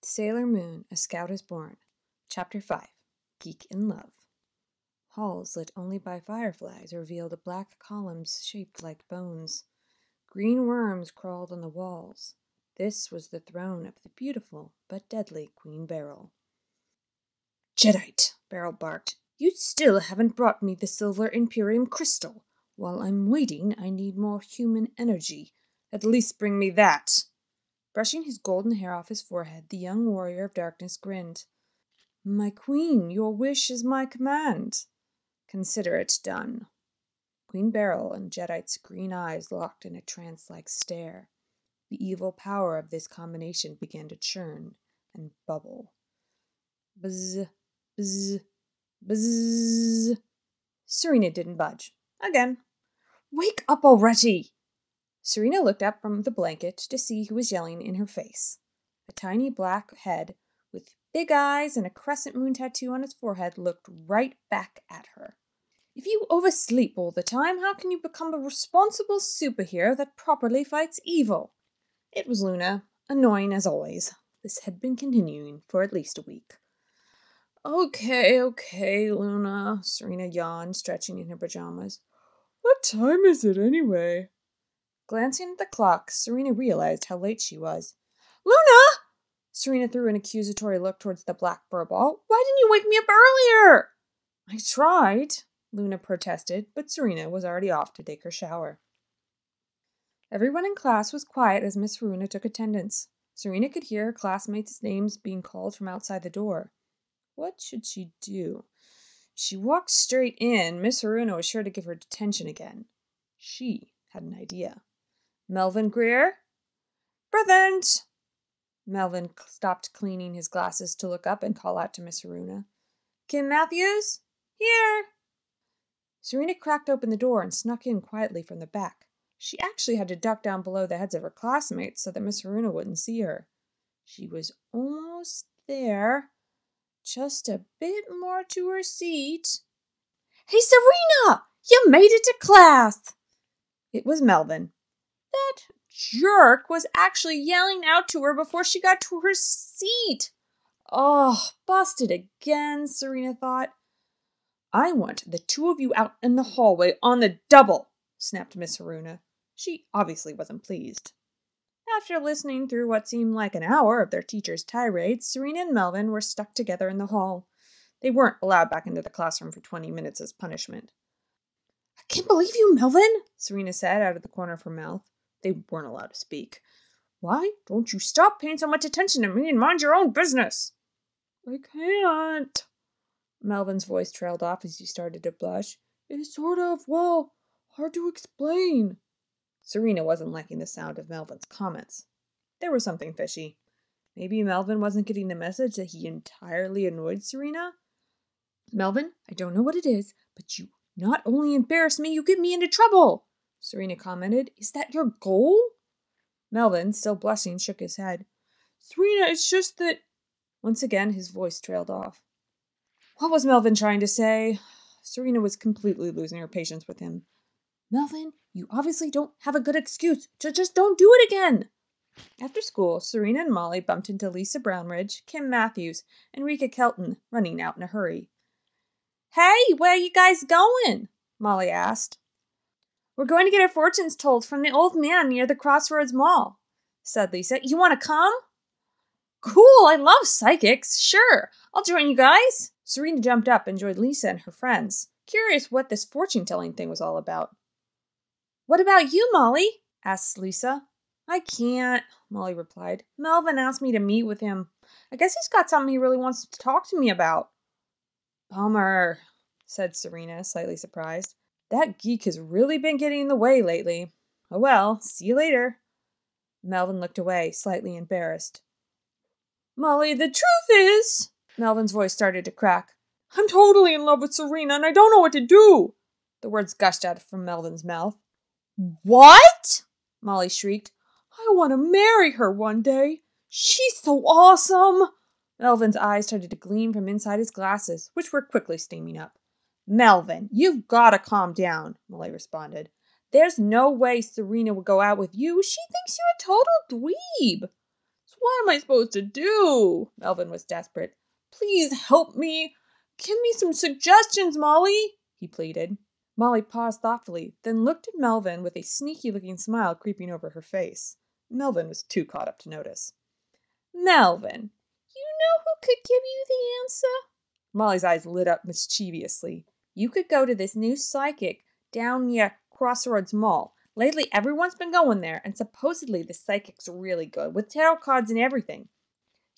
Sailor Moon, A Scout is Born. Chapter 5. Geek in Love. Halls lit only by fireflies revealed black columns shaped like bones. Green worms crawled on the walls. This was the throne of the beautiful but deadly Queen Beryl. "Jedi," Beryl barked. "You still haven't brought me the silver Imperium crystal. While I'm waiting, I need more human energy. At least bring me that." Brushing his golden hair off his forehead, the young warrior of darkness grinned. "My queen, your wish is my command." "Consider it done." Queen Beryl and Jedi's green eyes locked in a trance-like stare. The evil power of this combination began to churn and bubble. Buzz, buzz, buzz. Serena didn't budge. Again. "Wake up already!" Serena looked up from the blanket to see who was yelling in her face. A tiny black head with big eyes and a crescent moon tattoo on its forehead looked right back at her. "If you oversleep all the time, how can you become a responsible superhero that properly fights evil?" It was Luna, annoying as always. This had been continuing for at least a week. Okay, Luna," Serena yawned, stretching in her pajamas. "What time is it anyway?" Glancing at the clock, Serena realized how late she was. "Luna!" Serena threw an accusatory look towards the black fur ball. "Why didn't you wake me up earlier?" "I tried," Luna protested, but Serena was already off to take her shower. Everyone in class was quiet as Miss Haruna took attendance. Serena could hear her classmates' names being called from outside the door. What should she do? If she walked straight in, Miss Haruna was sure to give her detention again. She had an idea. "Melvin Greer?" "Present." Melvin stopped cleaning his glasses to look up and call out to Miss Haruna. "Kim Matthews?" "Here." Serena cracked open the door and snuck in quietly from the back. She actually had to duck down below the heads of her classmates so that Miss Haruna wouldn't see her. She was almost there. Just a bit more to her seat. "Hey, Serena! You made it to class!" It was Melvin. That jerk was actually yelling out to her before she got to her seat. Oh, busted again, Serena thought. "I want the two of you out in the hallway on the double," snapped Miss Haruna. She obviously wasn't pleased. After listening through what seemed like an hour of their teacher's tirades, Serena and Melvin were stuck together in the hall. They weren't allowed back into the classroom for 20 minutes as punishment. "I can't believe you, Melvin," Serena said out of the corner of her mouth. They weren't allowed to speak. "Why don't you stop paying so much attention to me and mind your own business?" "I can't." Melvin's voice trailed off as he started to blush. "It's sort of, hard to explain." Serena wasn't liking the sound of Melvin's comments. There was something fishy. Maybe Melvin wasn't getting the message that he entirely annoyed Serena? "Melvin, I don't know what it is, but you not only embarrass me, you get me into trouble," Serena commented. "Is that your goal?" Melvin, still blushing, shook his head. "Serena, it's just that—" Once again, his voice trailed off. What was Melvin trying to say? Serena was completely losing her patience with him. "Melvin, you obviously don't have a good excuse, so just don't do it again." After school, Serena and Molly bumped into Lisa Brownridge, Kim Matthews, and Rika Kelton, running out in a hurry. "Hey, where are you guys going?" Molly asked. "We're going to get our fortunes told from the old man near the Crossroads Mall," said Lisa. "You want to come?" "Cool, I love psychics. Sure, I'll join you guys." Serena jumped up and joined Lisa and her friends, curious what this fortune-telling thing was all about. "What about you, Molly?" asked Lisa. "I can't," Molly replied. "Melvin asked me to meet with him. I guess he's got something he really wants to talk to me about." "Bummer," said Serena, slightly surprised. "That geek has really been getting in the way lately. Oh well, see you later." Melvin looked away, slightly embarrassed. "Molly, the truth is," Melvin's voice started to crack, "I'm totally in love with Serena and I don't know what to do." The words gushed out from Melvin's mouth. "What?" Molly shrieked. "I want to marry her one day. She's so awesome." Melvin's eyes started to gleam from inside his glasses, which were quickly steaming up. "Melvin, you've got to calm down," Molly responded. "There's no way Serena would go out with you. She thinks you're a total dweeb." What am I supposed to do? Melvin was desperate. Please help me. Give me some suggestions, Molly, he pleaded. Molly paused thoughtfully, then looked at Melvin with a sneaky-looking smile creeping over her face. Melvin was too caught up to notice. Melvin, you know who could give you the answer? Molly's eyes lit up mischievously. You could go to this new psychic down near Crossroads Mall. Lately, everyone's been going there, and supposedly the psychic's really good, with tarot cards and everything.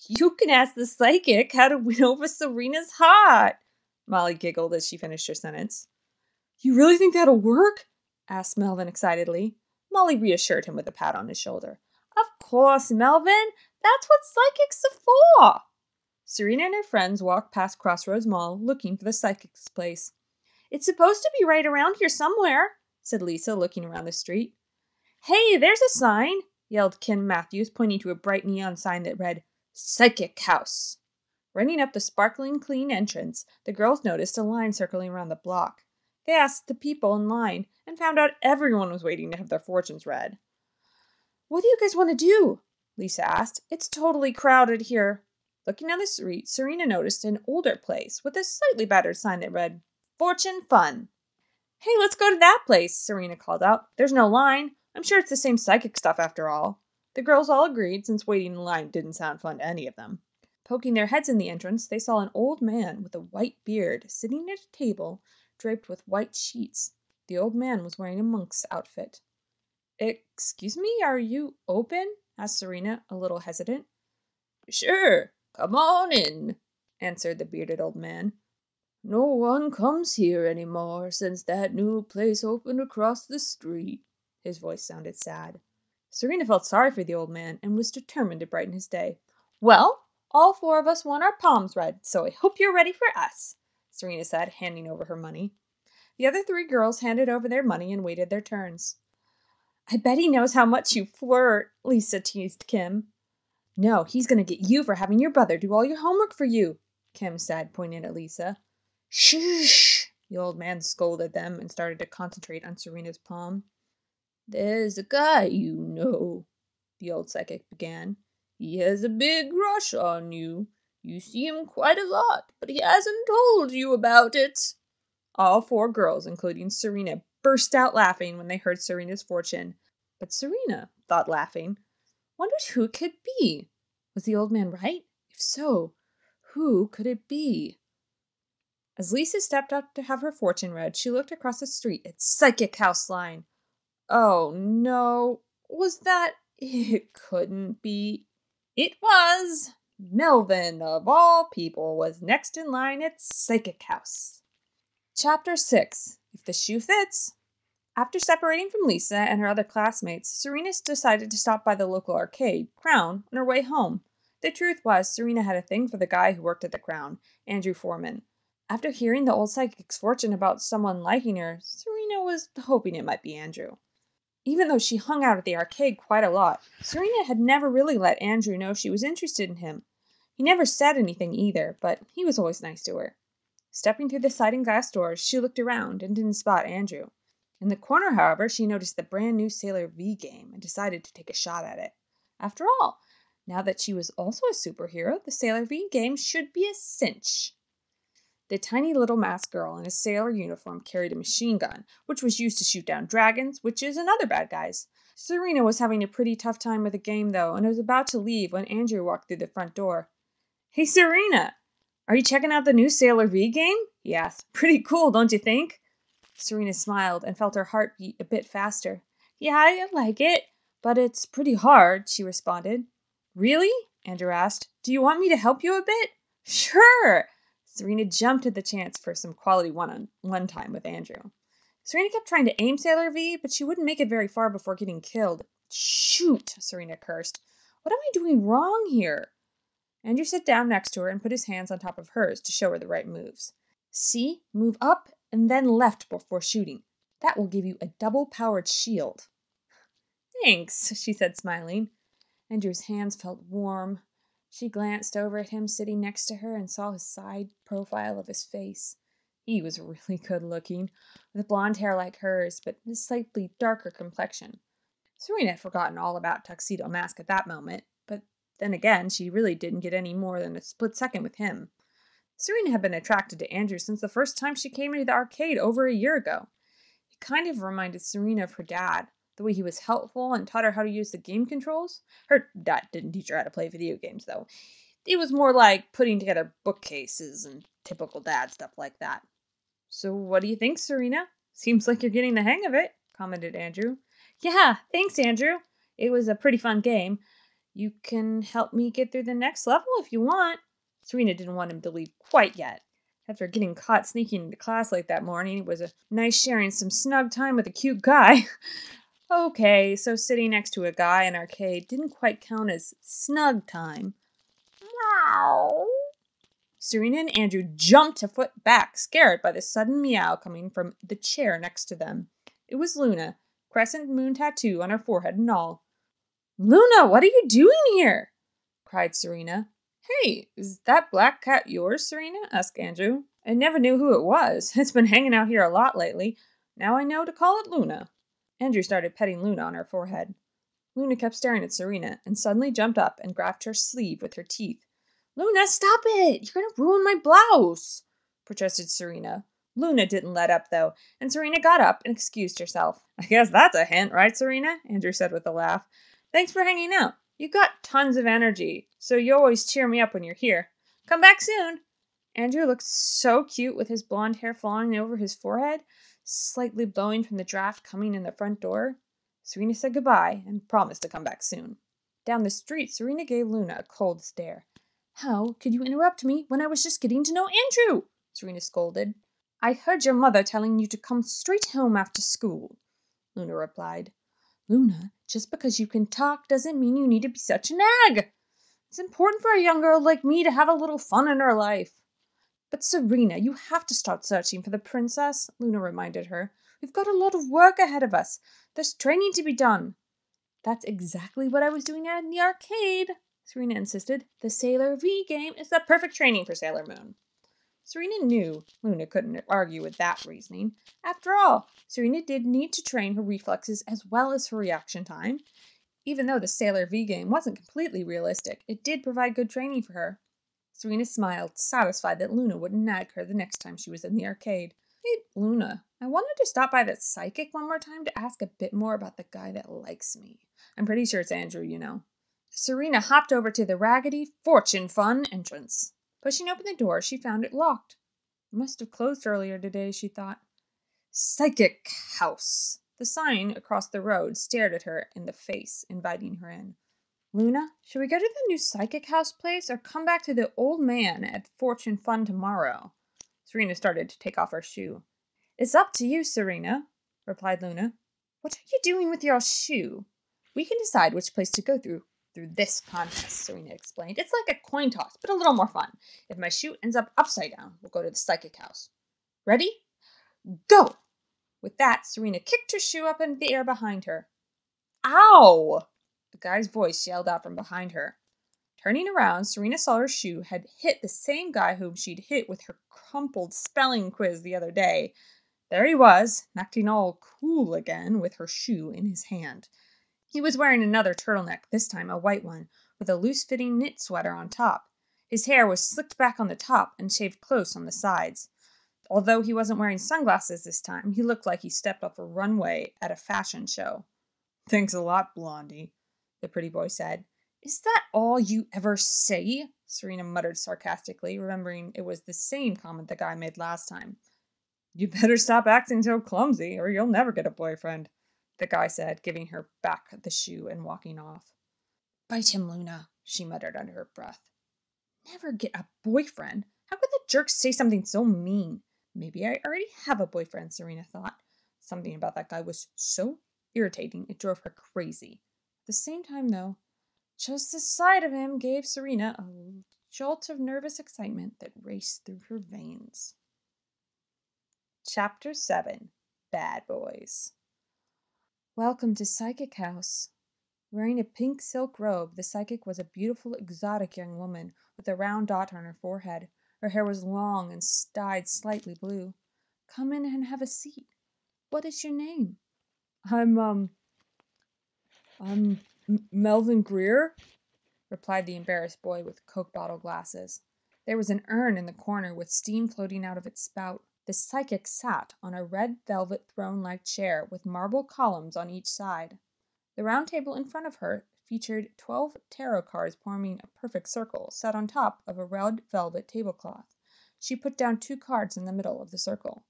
You can ask the psychic how to win over Serena's heart. Molly giggled as she finished her sentence. You really think that'll work? Asked Melvin excitedly. Molly reassured him with a pat on his shoulder. Of course, Melvin. That's what psychics are for. Serena and her friends walked past Crossroads Mall, looking for the psychic's place. It's supposed to be right around here somewhere, said Lisa, looking around the street. Hey, there's a sign, yelled Kim Matthews, pointing to a bright neon sign that read, Psychic House. Running up the sparkling clean entrance, the girls noticed a line circling around the block. They asked the people in line and found out everyone was waiting to have their fortunes read. What do you guys want to do? Lisa asked. It's totally crowded here. Looking down the street, Serena noticed an older place with a slightly battered sign that read, Fortune Fun. Hey, let's go to that place, Serena called out. There's no line. I'm sure it's the same psychic stuff after all. The girls all agreed, since waiting in line didn't sound fun to any of them. Poking their heads in the entrance, they saw an old man with a white beard sitting at a table draped with white sheets. The old man was wearing a monk's outfit. Excuse me, are you open? Asked Serena, a little hesitant. Sure, come on in, answered the bearded old man. No one comes here anymore since that new place opened across the street. His voice sounded sad. Serena felt sorry for the old man and was determined to brighten his day. Well, all four of us want our palms read, so I hope you're ready for us, Serena said, handing over her money. The other three girls handed over their money and waited their turns. I bet he knows how much you flirt, Lisa teased Kim. No, he's going to get you for having your brother do all your homework for you, Kim said, pointing at Lisa. Shh! The old man scolded them and started to concentrate on Serena's palm. There's a guy you know, the old psychic began. He has a big crush on you. You see him quite a lot, but he hasn't told you about it. All four girls, including Serena, burst out laughing when they heard Serena's fortune. But Serena thought, laughing, wondered who it could be. Was the old man right? If so, who could it be? As Lisa stepped up to have her fortune read, she looked across the street at Psychic House line. Oh, no. Was that... It couldn't be. It was. Melvin, of all people, was next in line at Psychic House. Chapter 6. If the Shoe Fits. After separating from Lisa and her other classmates, Serena decided to stop by the local arcade, Crown, on her way home. The truth was, Serena had a thing for the guy who worked at the Crown, Andrew Foreman. After hearing the old psychic's fortune about someone liking her, Serena was hoping it might be Andrew. Even though she hung out at the arcade quite a lot, Serena had never really let Andrew know she was interested in him. He never said anything either, but he was always nice to her. Stepping through the sliding glass doors, she looked around and didn't spot Andrew. In the corner, however, she noticed the brand new Sailor V game and decided to take a shot at it. After all, now that she was also a superhero, the Sailor V game should be a cinch. The tiny little masked girl in a sailor uniform carried a machine gun, which was used to shoot down dragons, witches, and other bad guys. Serena was having a pretty tough time with the game, though, and was about to leave when Andrew walked through the front door. Hey, Serena! Are you checking out the new Sailor V game? He asked. Pretty cool, don't you think? Serena smiled and felt her heart beat a bit faster. Yeah, I like it, but it's pretty hard, she responded. Really? Andrew asked. Do you want me to help you a bit? Sure! Serena jumped at the chance for some quality one-on-one time with Andrew. Serena kept trying to aim Sailor V, but she wouldn't make it very far before getting killed. Shoot, Serena cursed. What am I doing wrong here? Andrew sat down next to her and put his hands on top of hers to show her the right moves. See, move up and then left before shooting. That will give you a double-powered shield. Thanks, she said, smiling. Andrew's hands felt warm. She glanced over at him sitting next to her and saw his side profile of his face. He was really good-looking, with blonde hair like hers, but a slightly darker complexion. Serena had forgotten all about Tuxedo Mask at that moment, but Then again, she really didn't get any more than a split second with him. Serena had been attracted to Andrew since the first time she came into the arcade over a year ago. He kind of reminded Serena of her dad, the way he was helpful and taught her how to use the game controls. Her dad didn't teach her how to play video games, though. It was more like putting together bookcases and typical dad stuff like that. So what do you think, Serena? Seems like you're getting the hang of it, commented Andrew. Yeah, thanks, Andrew. It was a pretty fun game. You can help me get through the next level if you want. Serena didn't want him to leave quite yet. After getting caught sneaking into class late that morning, it was a nice sharing some snug time with a cute guy. Okay, so sitting next to a guy in an arcade didn't quite count as snug time. Meow. Serena and Andrew jumped a foot back, scared by the sudden meow coming from the chair next to them. It was Luna, crescent moon tattoo on her forehead and all. Luna, what are you doing here? Cried Serena. Hey, is that black cat yours, Serena? Asked Andrew. I never knew who it was. It's been hanging out here a lot lately. Now I know to call it Luna. Andrew started petting Luna on her forehead. Luna kept staring at Serena and suddenly jumped up and grasped her sleeve with her teeth. Luna, stop it! You're going to ruin my blouse, protested Serena. Luna didn't let up, though, and Serena got up and excused herself. I guess that's a hint, right, Serena? Andrew said with a laugh. Thanks for hanging out. You got tons of energy, so you always cheer me up when you're here. Come back soon. Andrew looked so cute with his blonde hair falling over his forehead, slightly blowing from the draft coming in the front door. Serena said goodbye and promised to come back soon. Down the street, Serena gave Luna a cold stare. How could you interrupt me when I was just getting to know Andrew? Serena scolded. I heard your mother telling you to come straight home after school, Luna replied. Luna, just because you can talk doesn't mean you need to be such an egg. It's important for a young girl like me to have a little fun in her life. But Serena, you have to start searching for the princess, Luna reminded her. We've got a lot of work ahead of us. There's training to be done. That's exactly what I was doing out in the arcade, Serena insisted. The Sailor V game is the perfect training for Sailor Moon. Serena knew Luna couldn't argue with that reasoning. After all, Serena did need to train her reflexes as well as her reaction time. Even though the Sailor V game wasn't completely realistic, it did provide good training for her. Serena smiled, satisfied that Luna wouldn't nag her the next time she was in the arcade. Hey, Luna, I wanted to stop by that psychic one more time to ask a bit more about the guy that likes me. I'm pretty sure it's Andrew, you know. Serena hopped over to the Raggedy Fortune Fun entrance. Pushing open the door, she found it locked. It must have closed earlier today, she thought. Psychic House. The sign across the road stared at her in the face, inviting her in. Luna, should we go to the new Psychic House place or come back to the old man at Fortune Fun tomorrow? Serena started to take off her shoe. It's up to you, Serena, replied Luna. What are you doing with your shoe? We can decide which place to go through this contest, Serena explained. It's like a coin toss, but a little more fun. If my shoe ends up upside down, we'll go to the Psychic House. Ready? Go! With that, Serena kicked her shoe up into the air behind her. Ow! The guy's voice yelled out from behind her. Turning around, Serena saw her shoe had hit the same guy whom she'd hit with her crumpled spelling quiz the other day. There he was, acting all cool again with her shoe in his hand. He was wearing another turtleneck, this time a white one, with a loose-fitting knit sweater on top. His hair was slicked back on the top and shaved close on the sides. Although he wasn't wearing sunglasses this time, he looked like he stepped off a runway at a fashion show. Thanks a lot, Blondie, the pretty boy said. Is that all you ever say? Serena muttered sarcastically, remembering it was the same comment the guy made last time. You better stop acting so clumsy, or you'll never get a boyfriend, the guy said, giving her back the shoe and walking off. Bite him, Luna, she muttered under her breath. Never get a boyfriend? How could the jerk say something so mean? Maybe I already have a boyfriend, Serena thought. Something about that guy was so irritating it drove her crazy. At the same time, though, just the sight of him gave Serena a jolt of nervous excitement that raced through her veins. Chapter 7. Bad Boys. Welcome to Psychic House. Wearing a pink silk robe, the psychic was a beautiful, exotic young woman with a round dot on her forehead. Her hair was long and dyed slightly blue. Come in and have a seat. What is your name? I'm Melvin Greer, replied the embarrassed boy with Coke bottle glasses. There was an urn in the corner with steam floating out of its spout. The psychic sat on a red velvet throne-like chair with marble columns on each side. The round table in front of her featured 12 tarot cards forming a perfect circle set on top of a red velvet tablecloth. She put down 2 cards in the middle of the circle.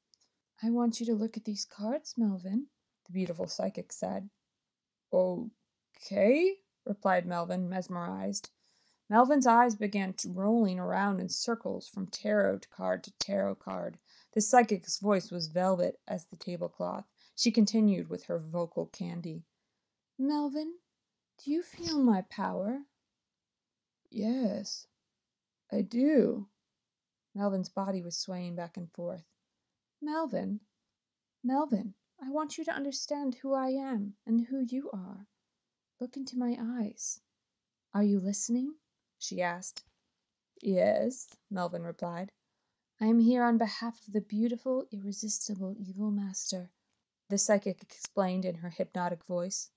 "I want you to look at these cards, Melvin," the beautiful psychic said. "Okay," replied Melvin, mesmerized. Melvin's eyes began rolling around in circles from tarot card to tarot card. The psychic's voice was velvet as the tablecloth. She continued with her vocal candy. "Melvin, do you feel my power?" "Yes, I do." Melvin's body was swaying back and forth. Melvin, I want you to understand who I am and who you are. Look into my eyes. Are you listening?" she asked. "Yes," Melvin replied. "I am here on behalf of the beautiful, irresistible evil master," the psychic explained in her hypnotic voice.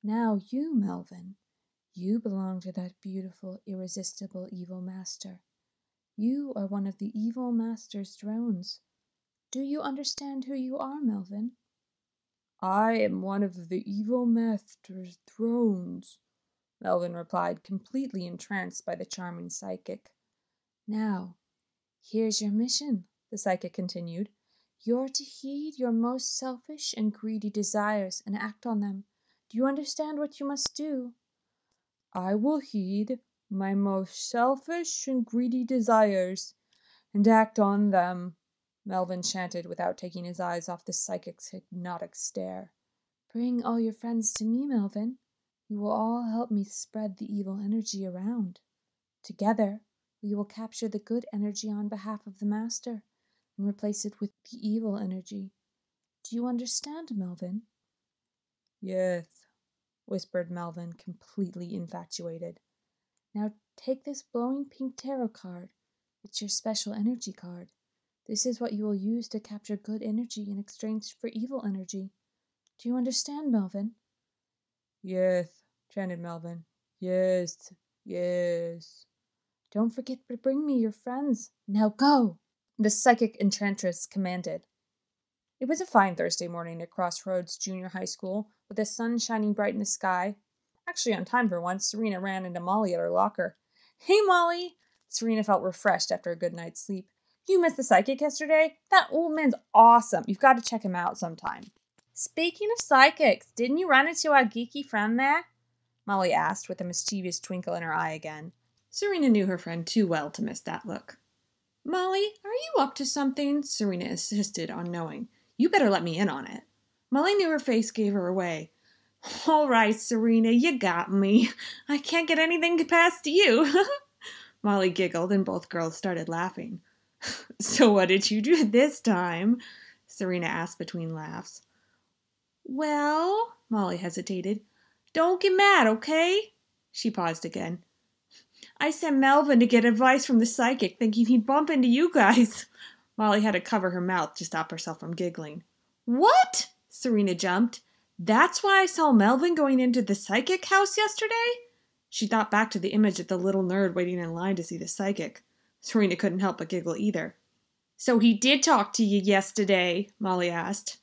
"Now you, Melvin, you belong to that beautiful, irresistible evil master. You are one of the evil master's drones. Do you understand who you are, Melvin?" "I am one of the evil master's drones," Melvin replied, completely entranced by the charming psychic. "Now, here's your mission," the psychic continued. "You're to heed your most selfish and greedy desires and act on them. Do you understand what you must do?" "I will heed my most selfish and greedy desires and act on them," Melvin chanted without taking his eyes off the psychic's hypnotic stare. "Bring all your friends to me, Melvin. You will all help me spread the evil energy around. Together, we will capture the good energy on behalf of the master and replace it with the evil energy. Do you understand, Melvin?" "Yes," whispered Melvin, completely infatuated. "Now take this glowing pink tarot card. It's your special energy card. This is what you will use to capture good energy in exchange for evil energy. Do you understand, Melvin?" "Yes," chanted Melvin. "Yes, yes." "Don't forget to bring me your friends. Now go!" the psychic enchantress commanded. It was a fine Thursday morning at Crossroads Junior High School, with the sun shining bright in the sky. Actually on time for once, Serena ran into Molly at her locker. "Hey, Molly!" Serena felt refreshed after a good night's sleep. "You missed the psychic yesterday? That old man's awesome. You've got to check him out sometime." "Speaking of psychics, didn't you run into our geeky friend there?" Molly asked with a mischievous twinkle in her eye again. Serena knew her friend too well to miss that look. "Molly, are you up to something?" Serena insisted on knowing. "You better let me in on it." Molly knew her face gave her away. "All right, Serena, you got me. I can't get anything past you." Molly giggled and both girls started laughing. "So what did you do this time?" Serena asked between laughs. "Well," Molly hesitated. "Don't get mad, okay?" She paused again. "I sent Melvin to get advice from the psychic, thinking he'd bump into you guys." Molly had to cover her mouth to stop herself from giggling. "What?" Serena jumped. "That's why I saw Melvin going into the psychic house yesterday?" She thought back to the image of the little nerd waiting in line to see the psychic. Serena couldn't help but giggle either. "So he did talk to you yesterday?" Molly asked.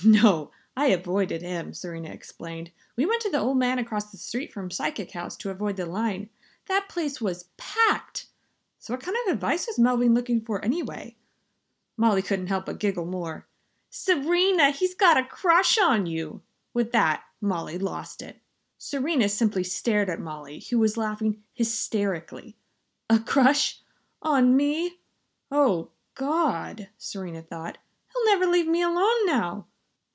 "No, I avoided him," Serena explained. "We went to the old man across the street from Psychic House to avoid the line. That place was packed. So what kind of advice was Melvin looking for anyway?" Molly couldn't help but giggle more. "Serena, he's got a crush on you." With that, Molly lost it. Serena simply stared at Molly, who was laughing hysterically. "A crush? On me? Oh, God," Serena thought. "He'll never leave me alone now."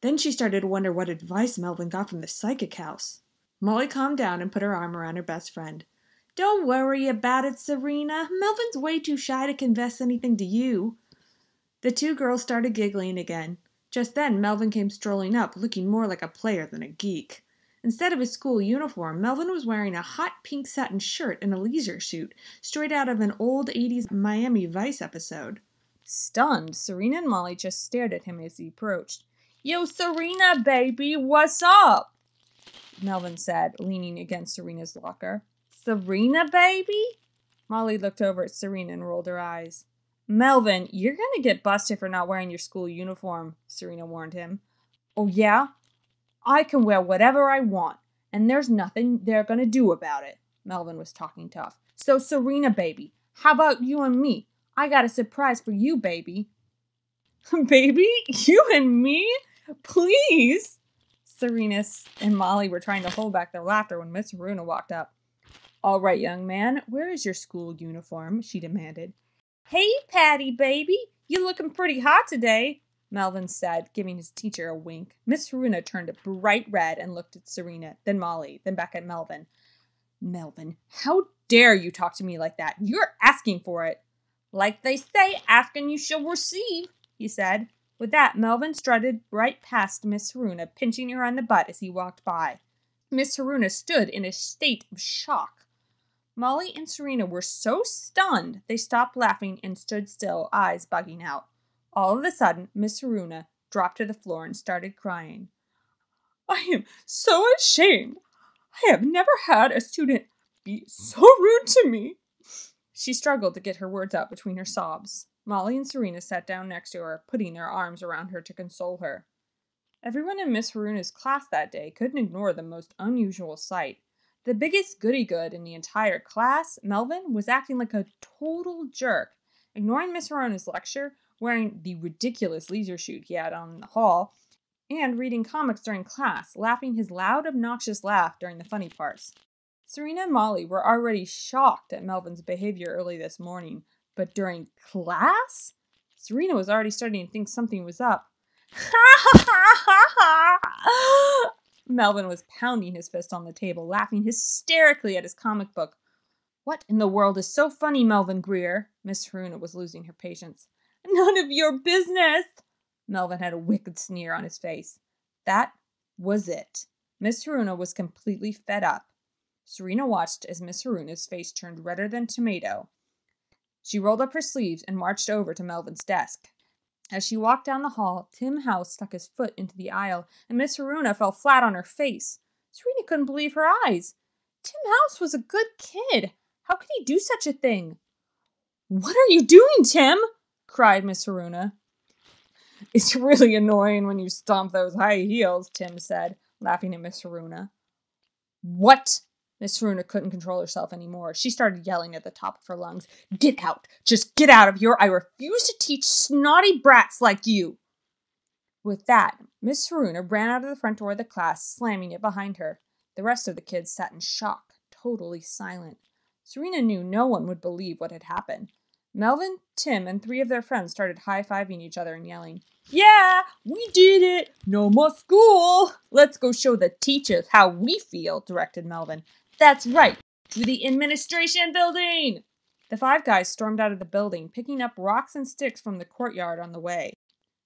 Then she started to wonder what advice Melvin got from the psychic house. Molly calmed down and put her arm around her best friend. "Don't worry about it, Serena. Melvin's way too shy to confess anything to you." The two girls started giggling again. Just then, Melvin came strolling up, looking more like a player than a geek. Instead of his school uniform, Melvin was wearing a hot pink satin shirt and a leisure suit, straight out of an old 80s Miami Vice episode. Stunned, Serena and Molly just stared at him as he approached. "Yo, Serena, baby, what's up?" Melvin said, leaning against Serena's locker. Serena, baby? Molly looked over at Serena and rolled her eyes. Melvin, you're going to get busted for not wearing your school uniform, Serena warned him. Oh, yeah? I can wear whatever I want, and there's nothing they're going to do about it. Melvin was talking tough. So, Serena, baby, how about you and me? I got a surprise for you, baby. Baby? You and me? Please? Serena and Molly were trying to hold back their laughter when Miss Haruna walked up. All right, young man, where is your school uniform? She demanded. Hey, Patty, baby, you looking pretty hot today, Melvin said, giving his teacher a wink. Miss Haruna turned bright red and looked at Serena, then Molly, then back at Melvin. Melvin, how dare you talk to me like that? You're asking for it. Like they say, asking you shall receive, he said. With that, Melvin strutted right past Miss Haruna, pinching her on the butt as he walked by. Miss Haruna stood in a state of shock. Molly and Serena were so stunned they stopped laughing and stood still, eyes bugging out. All of a sudden, Miss Haruna dropped to the floor and started crying. I am so ashamed. I have never had a student be so rude to me. She struggled to get her words out between her sobs. Molly and Serena sat down next to her, putting their arms around her to console her. Everyone in Miss Haruna's class that day couldn't ignore the most unusual sight. The biggest goody-good in the entire class, Melvin, was acting like a total jerk, ignoring Miss Haruna's lecture, wearing the ridiculous leisure suit he had on in the hall, and reading comics during class, laughing his loud, obnoxious laugh during the funny parts. Serena and Molly were already shocked at Melvin's behavior early this morning, but during class? Serena was already starting to think something was up. Melvin was pounding his fist on the table, laughing hysterically at his comic book. What in the world is so funny, Melvin Greer? Miss Haruna was losing her patience. None of your business! Melvin had a wicked sneer on his face. That was it. Miss Haruna was completely fed up. Serena watched as Miss Haruna's face turned redder than tomato. She rolled up her sleeves and marched over to Melvin's desk. As she walked down the hall, Tim House stuck his foot into the aisle, and Miss Haruna fell flat on her face. Serena couldn't believe her eyes. Tim House was a good kid. How could he do such a thing? What are you doing, Tim? Cried Miss Haruna. It's really annoying when you stomp those high heels, Tim said, laughing at Miss Haruna. What? Miss Haruna couldn't control herself anymore. She started yelling at the top of her lungs. Get out! Just get out of here! I refuse to teach snotty brats like you! With that, Miss Haruna ran out of the front door of the class, slamming it behind her. The rest of the kids sat in shock, totally silent. Serena knew no one would believe what had happened. Melvin, Tim, and 3 of their friends started high-fiving each other and yelling, Yeah, we did it! No more school! Let's go show the teachers how we feel, directed Melvin. That's right, to the administration building! The 5 guys stormed out of the building, picking up rocks and sticks from the courtyard on the way.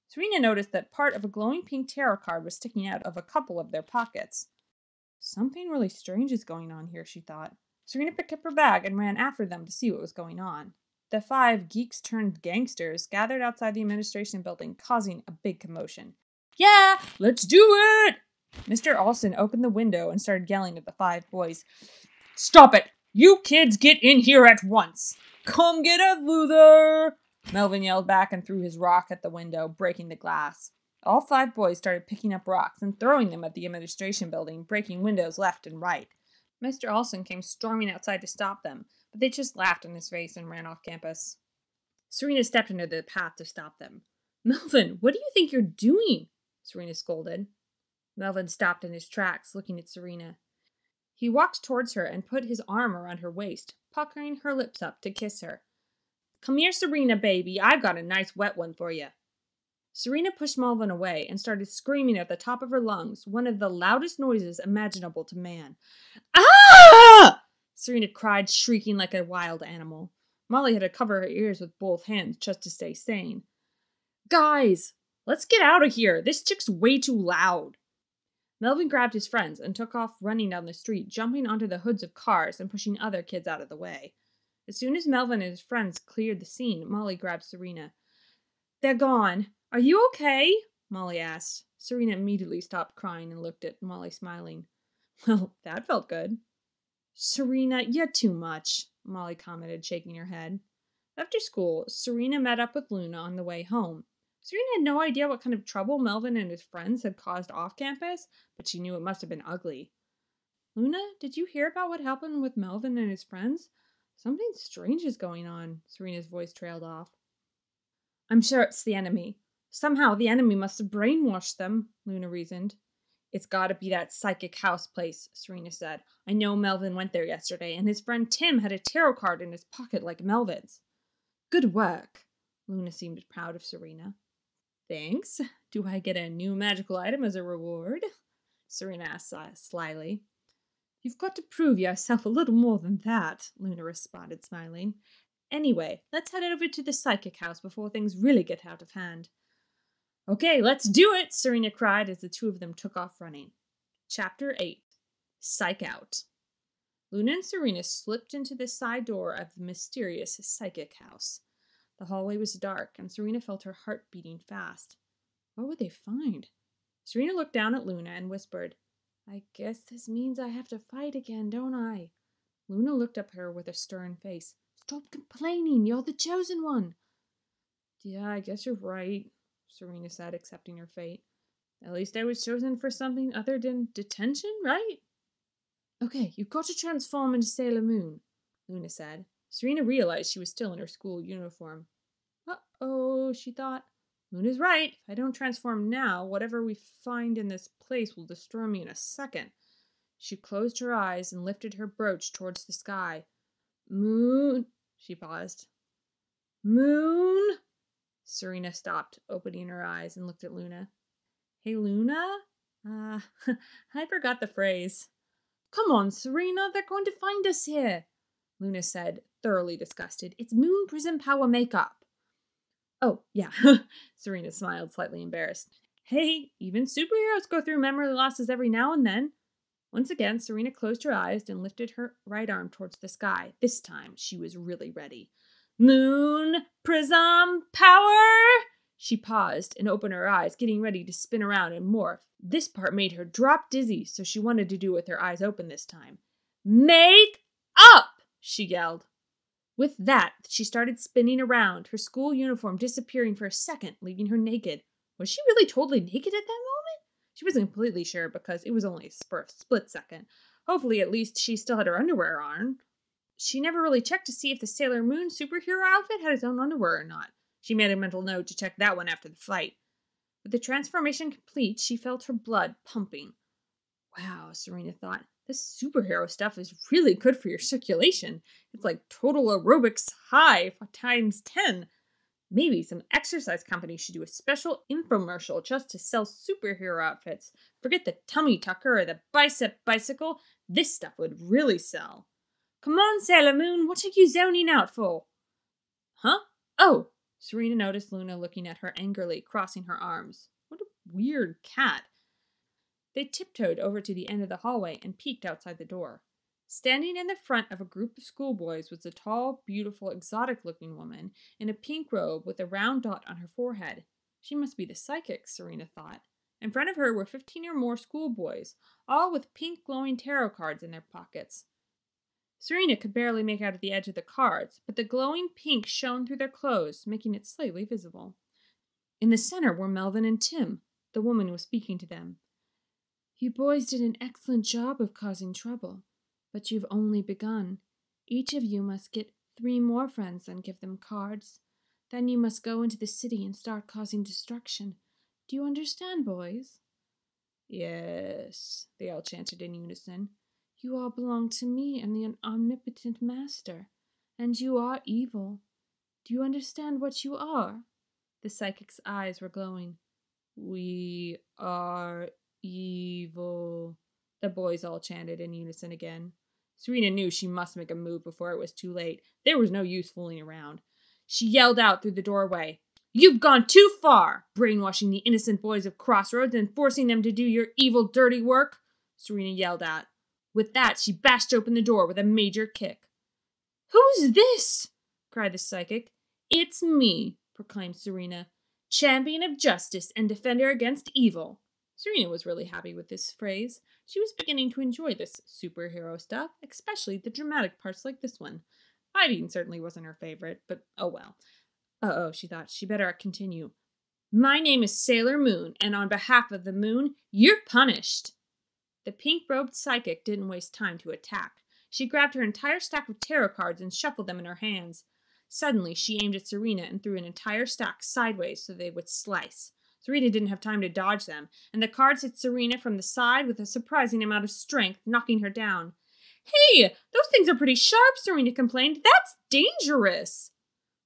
Serena noticed that part of a glowing pink tarot card was sticking out of a couple of their pockets. Something really strange is going on here, she thought. Serena picked up her bag and ran after them to see what was going on. The 5 geeks-turned-gangsters gathered outside the administration building, causing a big commotion. Yeah, let's do it! Mr. Olson opened the window and started yelling at the 5 boys. Stop it! You kids get in here at once! Come get a loser! Melvin yelled back and threw his rock at the window, breaking the glass. All 5 boys started picking up rocks and throwing them at the administration building, breaking windows left and right. Mr. Olson came storming outside to stop them, but they just laughed in his face and ran off campus. Serena stepped into the path to stop them. Melvin, what do you think you're doing? Serena scolded. Melvin stopped in his tracks, looking at Serena. He walked towards her and put his arm around her waist, puckering her lips up to kiss her. Come here, Serena, baby. I've got a nice wet one for you. Serena pushed Melvin away and started screaming at the top of her lungs, one of the loudest noises imaginable to man. Ah! Serena cried, shrieking like a wild animal. Molly had to cover her ears with both hands just to stay sane. Guys, let's get out of here. This chick's way too loud. Melvin grabbed his friends and took off running down the street, jumping onto the hoods of cars and pushing other kids out of the way. As soon as Melvin and his friends cleared the scene, Molly grabbed Serena. They're gone. Are you okay? Molly asked. Serena immediately stopped crying and looked at Molly, smiling. Well, that felt good. Serena, you're too much, Molly commented, shaking her head. After school, Serena met up with Luna on the way home. Serena had no idea what kind of trouble Melvin and his friends had caused off campus, but she knew it must have been ugly. Luna, did you hear about what happened with Melvin and his friends? Something strange is going on, Serena's voice trailed off. I'm sure it's the enemy. Somehow the enemy must have brainwashed them, Luna reasoned. It's gotta be that psychic house place, Serena said. I know Melvin went there yesterday, and his friend Tim had a tarot card in his pocket like Melvin's. Good work. Luna seemed proud of Serena. Thanks. Do I get a new magical item as a reward? Serena asked slyly. You've got to prove yourself a little more than that, Luna responded, smiling. Anyway, let's head over to the psychic house before things really get out of hand. Okay, let's do it, Serena cried as the two of them took off running. Chapter 8. Psych Out. Luna and Serena slipped into the side door of the mysterious psychic house. The hallway was dark, and Serena felt her heart beating fast. What would they find? Serena looked down at Luna and whispered, I guess this means I have to fight again, don't I? Luna looked up at her with a stern face. Stop complaining, you're the chosen one. Yeah, I guess you're right, Serena said, accepting her fate. At least I was chosen for something other than detention, right? Okay, you've got to transform into Sailor Moon, Luna said. Serena realized she was still in her school uniform. Uh-oh, she thought. Luna's right. If I don't transform now, whatever we find in this place will destroy me in a second. She closed her eyes and lifted her brooch towards the sky. Moon, she paused. Moon? Serena stopped, opening her eyes, and looked at Luna. Hey, Luna? I forgot the phrase. Come on, Serena, they're going to find us here, Luna said, thoroughly disgusted. It's Moon Prism Power Makeup. Oh, yeah, Serena smiled, slightly embarrassed. Hey, even superheroes go through memory losses every now and then. Once again, Serena closed her eyes and lifted her right arm towards the sky. This time, she was really ready. Moon Prism Power! She paused and opened her eyes, getting ready to spin around and morph. This part made her drop dizzy, so she wanted to do it with her eyes open this time. Make up! She yelled. With that, she started spinning around, her school uniform disappearing for a second, leaving her naked. Was she really totally naked at that moment? She wasn't completely sure because it was only a split second. Hopefully, at least she still had her underwear on. She never really checked to see if the Sailor Moon superhero outfit had its own underwear or not. She made a mental note to check that one after the fight. With the transformation complete, she felt her blood pumping. Wow, Serena thought. This superhero stuff is really good for your circulation. It's like total aerobics high times 10. Maybe some exercise company should do a special infomercial just to sell superhero outfits. Forget the tummy tucker or the bicep bicycle. This stuff would really sell. Come on, Sailor Moon, what are you zoning out for? Huh? Oh! Serena noticed Luna looking at her angrily, crossing her arms. What a weird cat. They tiptoed over to the end of the hallway and peeked outside the door. Standing in the front of a group of schoolboys was a tall, beautiful, exotic-looking woman in a pink robe with a round dot on her forehead. She must be the psychic, Serena thought. In front of her were 15 or more schoolboys, all with pink glowing tarot cards in their pockets. Serena could barely make out the edge of the cards, but the glowing pink shone through their clothes, making it slightly visible. In the center were Melvin and Tim. The woman was speaking to them. You boys did an excellent job of causing trouble, but you've only begun. Each of you must get 3 more friends and give them cards. Then you must go into the city and start causing destruction. Do you understand, boys? Yes, they all chanted in unison. You all belong to me and the omnipotent master, and you are evil. Do you understand what you are? The psychic's eyes were glowing. We are evil, the boys all chanted in unison again. Serena knew she must make a move before it was too late. There was no use fooling around. She yelled out through the doorway, You've gone too far, brainwashing the innocent boys of Crossroads and forcing them to do your evil, dirty work, Serena yelled out. With that, she bashed open the door with a major kick. Who's this? Cried the psychic. It's me, proclaimed Serena, champion of justice and defender against evil. Serena was really happy with this phrase. She was beginning to enjoy this superhero stuff, especially the dramatic parts like this one. Fighting certainly wasn't her favorite, but oh well. Uh-oh, she thought. She better continue. My name is Sailor Moon, and on behalf of the moon, you're punished. The pink-robed psychic didn't waste time to attack. She grabbed her entire stack of tarot cards and shuffled them in her hands. Suddenly, she aimed at Serena and threw an entire stack sideways so they would slice. Serena didn't have time to dodge them, and the cards hit Serena from the side with a surprising amount of strength, knocking her down. Hey, those things are pretty sharp, Serena complained. That's dangerous.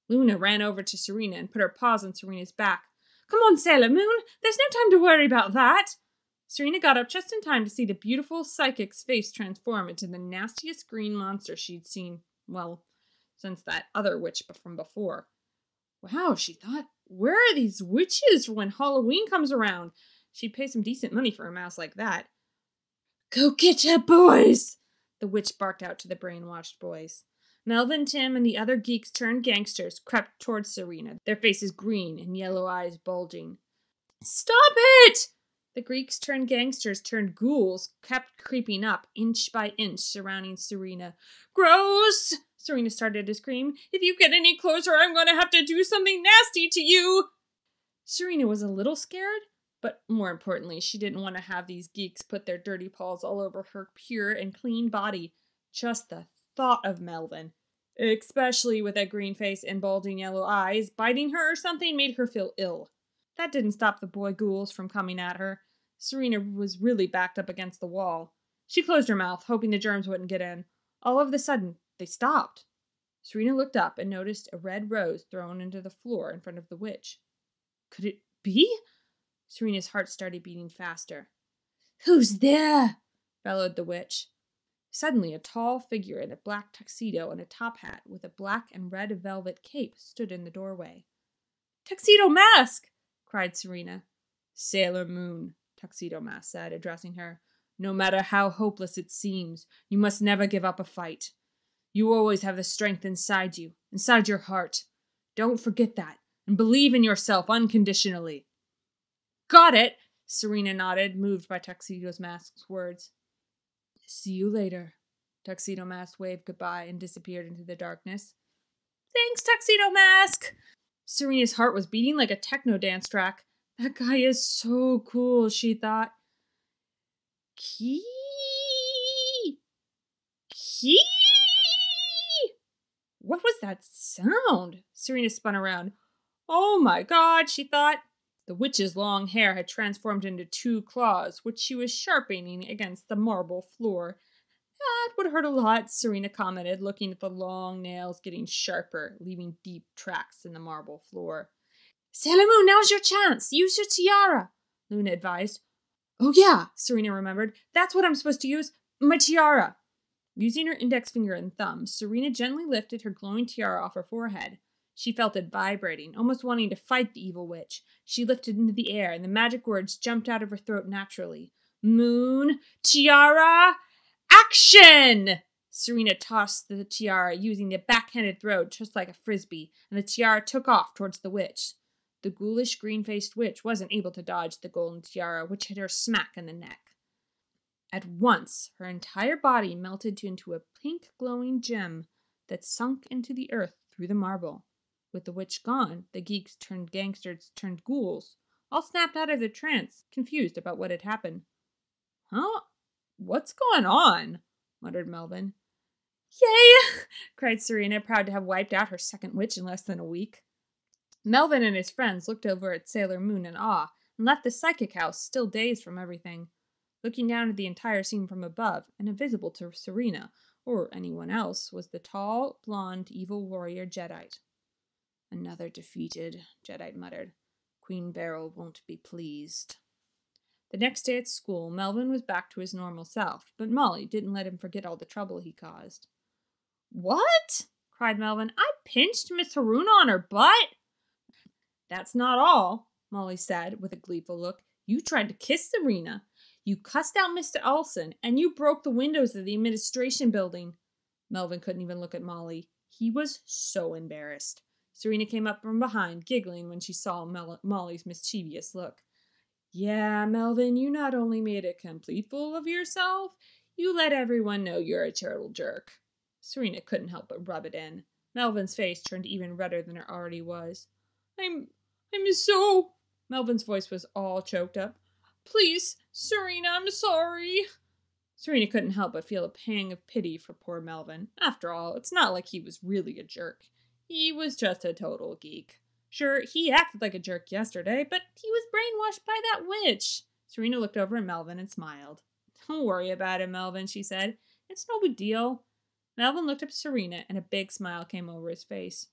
Luna ran over to Serena and put her paws on Serena's back. Come on, Sailor Moon. There's no time to worry about that. Serena got up just in time to see the beautiful psychic's face transform into the nastiest green monster she'd seen, well, since that other witch from before. Wow, she thought, where are these witches for when Halloween comes around? She'd pay some decent money for a mouse like that. Go get your boys, the witch barked out to the brainwashed boys. Melvin, Tim, and the other geeks turned gangsters crept towards Serena, their faces green and yellow eyes bulging. Stop it! The Greeks turned gangsters turned ghouls kept creeping up, inch by inch, surrounding Serena. Gross! Serena started to scream. If you get any closer, I'm going to have to do something nasty to you! Serena was a little scared, but more importantly, she didn't want to have these geeks put their dirty paws all over her pure and clean body. Just the thought of Melvin, especially with that green face and bulging yellow eyes, biting her or something made her feel ill. That didn't stop the boy ghouls from coming at her. Serena was really backed up against the wall. She closed her mouth, hoping the germs wouldn't get in. All of a sudden, they stopped. Serena looked up and noticed a red rose thrown into the floor in front of the witch. Could it be? Serena's heart started beating faster. Who's there? Bellowed the witch. Suddenly, a tall figure in a black tuxedo and a top hat with a black and red velvet cape stood in the doorway. Tuxedo Mask! Cried Serena. Sailor Moon, Tuxedo Mask said, addressing her. No matter how hopeless it seems, you must never give up a fight. You always have the strength inside you, inside your heart. Don't forget that, and believe in yourself unconditionally. Got it, Serena nodded, moved by Tuxedo Mask's words. See you later. Tuxedo Mask waved goodbye and disappeared into the darkness. Thanks, Tuxedo Mask! Serena's heart was beating like a techno dance track. That guy is so cool, she thought. Kee! Kee! What was that sound? Serena spun around. Oh my God, she thought. The witch's long hair had transformed into 2 claws, which she was sharpening against the marble floor. That would hurt a lot, Serena commented, looking at the long nails getting sharper, leaving deep tracks in the marble floor. Sailor Moon, now's your chance. Use your tiara, Luna advised. Oh yeah, Serena remembered. That's what I'm supposed to use. My tiara. Using her index finger and thumb, Serena gently lifted her glowing tiara off her forehead. She felt it vibrating, almost wanting to fight the evil witch. She lifted into the air, and the magic words jumped out of her throat naturally. Moon, tiara, action! Serena tossed the tiara, using the backhanded throw just like a frisbee, and the tiara took off towards the witch. The ghoulish, green-faced witch wasn't able to dodge the golden tiara, which hit her smack in the neck. At once, her entire body melted into a pink glowing gem that sunk into the earth through the marble. With the witch gone, the geeks turned gangsters turned ghouls, all snapped out of their trance, confused about what had happened. Huh? What's going on? Muttered Melvin. Yay! Cried Serena, proud to have wiped out her second witch in less than a week. Melvin and his friends looked over at Sailor Moon in awe and left the psychic house still dazed from everything. Looking down at the entire scene from above, and invisible to Serena, or anyone else, was the tall, blonde, evil warrior Jedi. Another defeated, Jedi muttered. Queen Beryl won't be pleased. The next day at school, Melvin was back to his normal self, but Molly didn't let him forget all the trouble he caused. What? Cried Melvin. I pinched Miss Haruna on her butt? That's not all, Molly said with a gleeful look. You tried to kiss Serena. You cussed out Mr. Olson, and you broke the windows of the administration building. Melvin couldn't even look at Molly. He was so embarrassed. Serena came up from behind, giggling when she saw Molly's mischievous look. Yeah, Melvin, you not only made a complete fool of yourself, you let everyone know you're a total jerk. Serena couldn't help but rub it in. Melvin's face turned even redder than it already was. I'm so... Melvin's voice was all choked up. Please, Serena, I'm sorry. Serena couldn't help but feel a pang of pity for poor Melvin. After all, it's not like he was really a jerk. He was just a total geek. Sure, he acted like a jerk yesterday, but he was brainwashed by that witch. Serena looked over at Melvin and smiled. Don't worry about it, Melvin, she said. It's no big deal. Melvin looked up at Serena, and a big smile came over his face.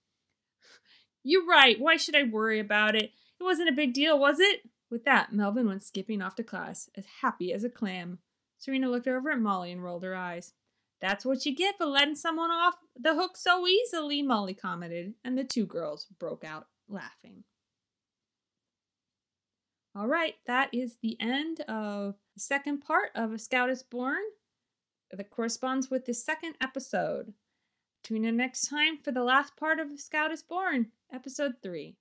You're right. Why should I worry about it? It wasn't a big deal, was it? With that, Melvin went skipping off to class, as happy as a clam. Serena looked over at Molly and rolled her eyes. That's what you get for letting someone off the hook so easily, Molly commented, and the two girls broke out laughing. All right, that is the end of the second part of A Scout is Born that corresponds with the second episode. Tune in next time for the last part of A Scout is Born, episode 3.